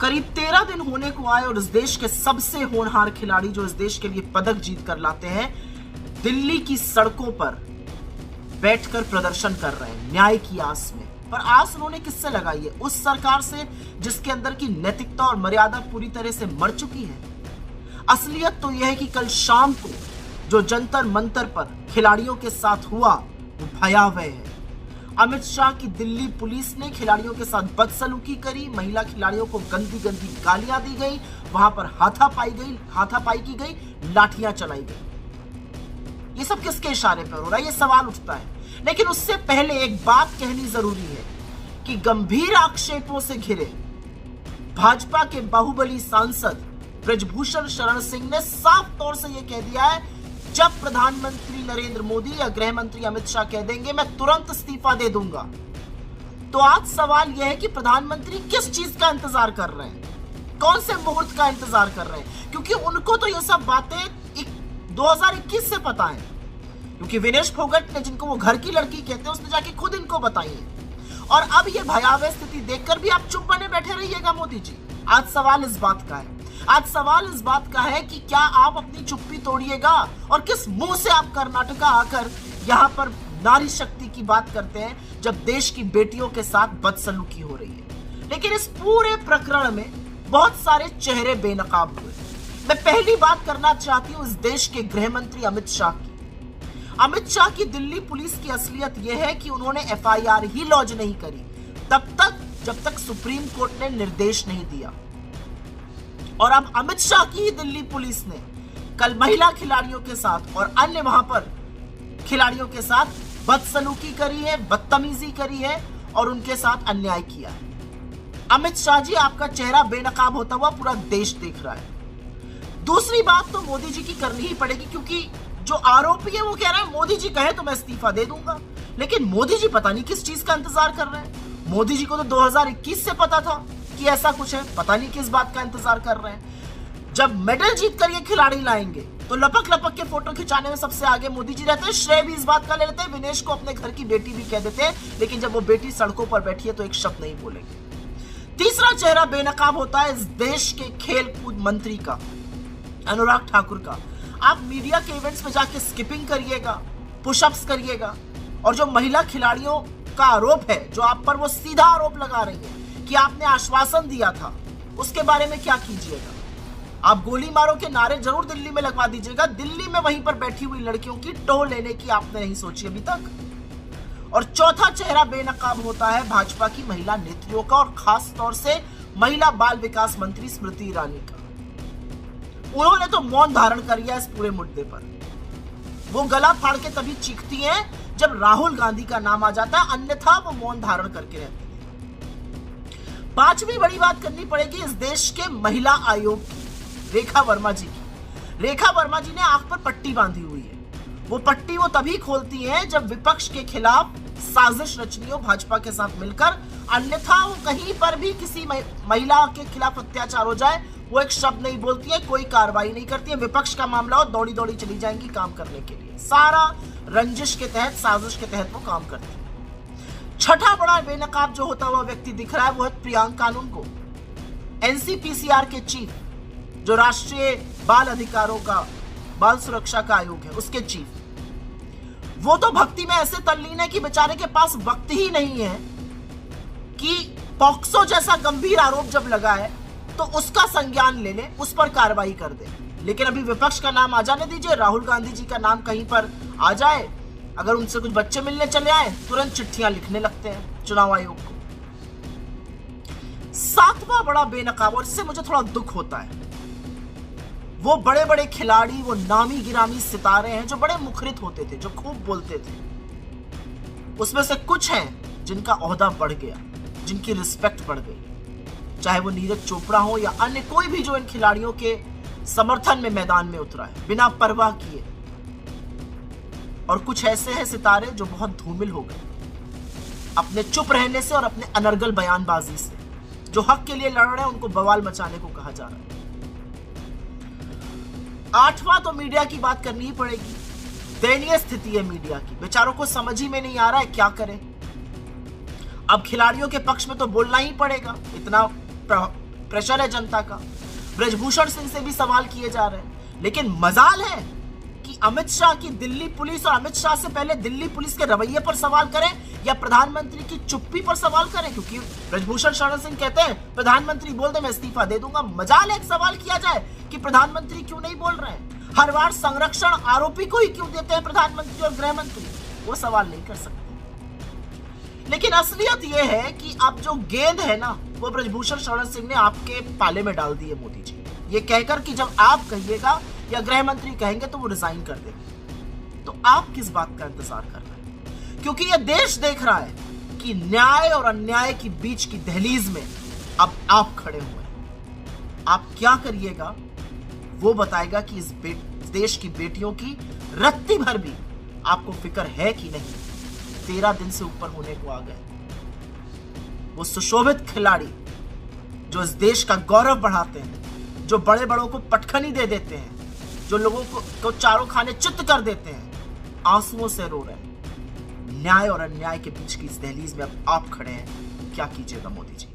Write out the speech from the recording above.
करीब 13 दिन होने को आए और इस देश के सबसे होनहार खिलाड़ी जो इस देश के लिए पदक जीत कर लाते हैं, दिल्ली की सड़कों पर बैठकर प्रदर्शन कर रहे हैं न्याय की आस में। पर आस उन्होंने किससे लगाई है? उस सरकार से जिसके अंदर की नैतिकता और मर्यादा पूरी तरह से मर चुकी है। असलियत तो यह है कि कल शाम को जो जंतर मंतर पर खिलाड़ियों के साथ हुआ वो भयावह है। अमित शाह की दिल्ली पुलिस ने खिलाड़ियों के साथ बदसलूकी करी, महिला खिलाड़ियों को गंदी गंदी गालियां दी गई, वहां पर हाथापाई की गई, लाठियां चलाई गई। ये सब किसके इशारे पर हो रहा है? ये सवाल उठता है। लेकिन उससे पहले एक बात कहनी जरूरी है कि गंभीर आक्षेपों से घिरे भाजपा के बाहुबली सांसद ब्रजभूषण शरण सिंह ने साफ तौर से यह कह दिया है, जब प्रधानमंत्री नरेंद्र मोदी या गृह मंत्री अमित शाह कह देंगे मैं तुरंत इस्तीफा दे दूंगा। तो आज सवाल यह है कि प्रधानमंत्री किस चीज का इंतजार कर रहे हैं, कौन से मुहूर्त का इंतजार कर रहे हैं? क्योंकि उनको तो ये सब बातें 2021 से पता है, क्योंकि विनेश फोगट ने, जिनको वो घर की लड़की कहते हैं, उसने जाके खुद इनको बताई है। और अब ये भयावह स्थिति देखकर भी आप चुप बने बैठे रहिएगा मोदी जी? आज सवाल इस बात का है, आज सवाल इस बात का है कि क्या आप अपनी चुप्पी तोड़िएगा और किस मुंह से आप कर्नाटका आकर यहां पर नारी शक्ति की बात करते हैं जब देश की बेटियों के साथ बदसलूकी हो रही है। लेकिन इस पूरे प्रकरण में बहुत सारे चेहरे बेनकाब हुए। मैं पहली बात करना चाहती हूं इस देश के गृह मंत्री अमित शाह की। अमित शाह की दिल्ली पुलिस की असलियत यह है कि उन्होंने एफआईआर ही लॉन्च नहीं करी तब तक जब तक सुप्रीम कोर्ट ने निर्देश नहीं दिया। और अब अमित शाह की ही दिल्ली पुलिस ने कल महिला खिलाड़ियों के साथ और अन्य वहां पर खिलाड़ियों के साथ बदसलूकी करी है, बदतमीजी करी है और उनके साथ अन्याय किया है। अमित शाह जी, आपका चेहरा बेनकाब होता हुआ पूरा देश देख रहा है। दूसरी बात तो मोदी जी की करनी ही पड़ेगी, क्योंकि जो आरोपी है वो कह रहा है मोदी जी कहे तो मैं इस्तीफा दे दूंगा। लेकिन मोदी जी पता नहीं किस चीज का इंतजार कर रहे हैं। मोदी जी को तो 2021 से पता था कि ऐसा कुछ है, पता नहीं किस बात का इंतजार कर रहे हैं। जब मेडल जीत कर ये खिलाड़ी लाएंगे तो लपक लपक के फोटो खिंचाने में सबसे आगे मोदी जी रहते हैं। श्रेय भी इस बात का ले लेते हैं, विनेश को अपने घर की बेटी भी कह देते हैं, लेकिन जब वो बेटी सड़कों पर बैठी है तो एक शब्द नहीं बोलेंगे। तीसरा चेहरा बेनकाब होता है इस देश के खेल कूद मंत्री का, अनुराग ठाकुर का। आप मीडिया के इवेंट्स में जाके स्किपिंग करिएगा, पुशअप्स करिएगा, और जो महिला खिलाड़ियों का आरोप है, जो आप पर वो सीधा आरोप लगा रही है कि आपने आश्वासन दिया था, उसके बारे में क्या कीजिएगा? आप गोली मारो के नारे जरूर दिल्ली में लगवा दीजिएगा, दिल्ली में वहीं पर बैठी हुई लड़कियों की टो लेने की आपने नहीं सोची अभी तक। और चौथा चेहरा बेनकाब होता है भाजपा की महिला नेत्रियों का, और खास तौर से महिला बाल विकास मंत्री स्मृति ईरानी का। उन्होंने तो मौन धारण कर लिया इस पूरे मुद्दे पर। वो गला फाड़ के तभी चीखती हैं जब राहुल गांधी का नाम आ जाता है, अन्यथा वो मौन धारण करके रहती है। पांचवी बड़ी बात करनी पड़ेगी इस देश के महिला आयोग की, रेखा वर्मा जी की। रेखा वर्मा जी ने आंख पर पट्टी बांधी हुई है। वो पट्टी वो तभी खोलती हैं जब विपक्ष के खिलाफ साजिश रचनी हो भाजपा के साथ मिलकर, अन्यथा वो कहीं पर भी किसी महिला के खिलाफ अत्याचार हो जाए वो एक शब्द नहीं बोलती है, कोई कार्रवाई नहीं करती है। विपक्ष का मामला हो दौड़ी दौड़ी चली जाएंगी काम करने के लिए। सारा रंजिश के तहत, साजिश के तहत वो काम करती है। छठा बड़ा बेनकाब जो होता हुआ व्यक्ति दिख रहा है वो है प्रियंका कानून को, एनसीपीसीआर के चीफ, जो राष्ट्रीय बाल अधिकारों का, बाल सुरक्षा का आयोग है, उसके चीफ। वो तो भक्ति में ऐसे तल्लीन है कि बेचारे के पास वक्त ही नहीं है कि पॉक्सो जैसा गंभीर आरोप जब लगा है तो उसका संज्ञान ले ले, उस पर कार्रवाई कर दे। लेकिन अभी विपक्ष का नाम आ जाने दीजिए, राहुल गांधी जी का नाम कहीं पर आ जाए, अगर उनसे कुछ बच्चे मिलने चले आए तुरंत चिट्ठियां लिखने लगते हैं चुनाव आयोग को। सातवां बड़ा बेनकाब, और इससे मुझे थोड़ा दुख होता है, वो बड़े बड़े खिलाड़ी, वो नामी गिरामी सितारे हैं जो बड़े मुखरित होते थे, जो खूब बोलते थे। उसमें से कुछ हैं जिनका ओहदा बढ़ गया, जिनकी रिस्पेक्ट बढ़ गई, चाहे वो नीरज चोपड़ा हो या अन्य कोई भी जो इन खिलाड़ियों के समर्थन में मैदान में उतरा है बिना परवाह किए। और कुछ ऐसे हैं सितारे जो बहुत धूमिल हो गए अपने चुप रहने से और अपने अनर्गल बयानबाजी से। जो हक के लिए लड़ रहे हैं उनको बवाल मचाने को कहा जा रहा है। आठवां तो मीडिया की बात करनी ही पड़ेगी। दयनीय स्थिति है मीडिया की, बेचारों को समझ ही में नहीं आ रहा है क्या करें। अब खिलाड़ियों के पक्ष में तो बोलना ही पड़ेगा, इतना प्रेशर है जनता का। ब्रजभूषण सिंह से भी सवाल किए जा रहे हैं, लेकिन मजाल है कि अमित शाह की दिल्ली पुलिस और अमित शाह से पहले दिल्ली पुलिस के रवैये पर सवाल करें या प्रधानमंत्री की चुप्पी पर सवाल करें, क्योंकि ब्रजभूषण शरण सिंह कहते हैं प्रधानमंत्री बोल दे मैं इस्तीफा दे दूंगा। मजाल एक सवाल किया जाए कि प्रधानमंत्री क्यों नहीं बोल रहे हैं, हर बार संरक्षण आरोपी को ही क्यों देते हैं प्रधानमंत्री और गृह मंत्री, वो सवाल नहीं कर सकते। लेकिन असलियत यह है कि अब जो गेंद है ना, वो ब्रजभूषण शरण सिंह ने आपके पाले में डाल दी है मोदी जी, ये कहकर कि जब आप कहिएगा या गृह मंत्री कहेंगे तो वो रिजाइन कर देंगे। तो आप किस बात का इंतजार कर रहे हैं? क्योंकि ये देश देख रहा है कि न्याय और अन्याय के बीच की दहलीज में अब आप खड़े हुए हैं। आप क्या करिएगा वो बताएगा कि इस देश की बेटियों की रत्ती भर भी आपको फिक्र है कि नहीं। 13 दिन से ऊपर होने को आ गए। वो सुशोभित खिलाड़ी जो इस देश का गौरव बढ़ाते हैं, जो बड़े बड़ों को पटखनी दे देते हैं, जो लोगों को चारों खाने चित्त कर देते हैं, आंसुओं से रो रहे हैं। न्याय और अन्याय के बीच की इस दहलीज में अब आप खड़े हैं, क्या कीजिएगा मोदी जी?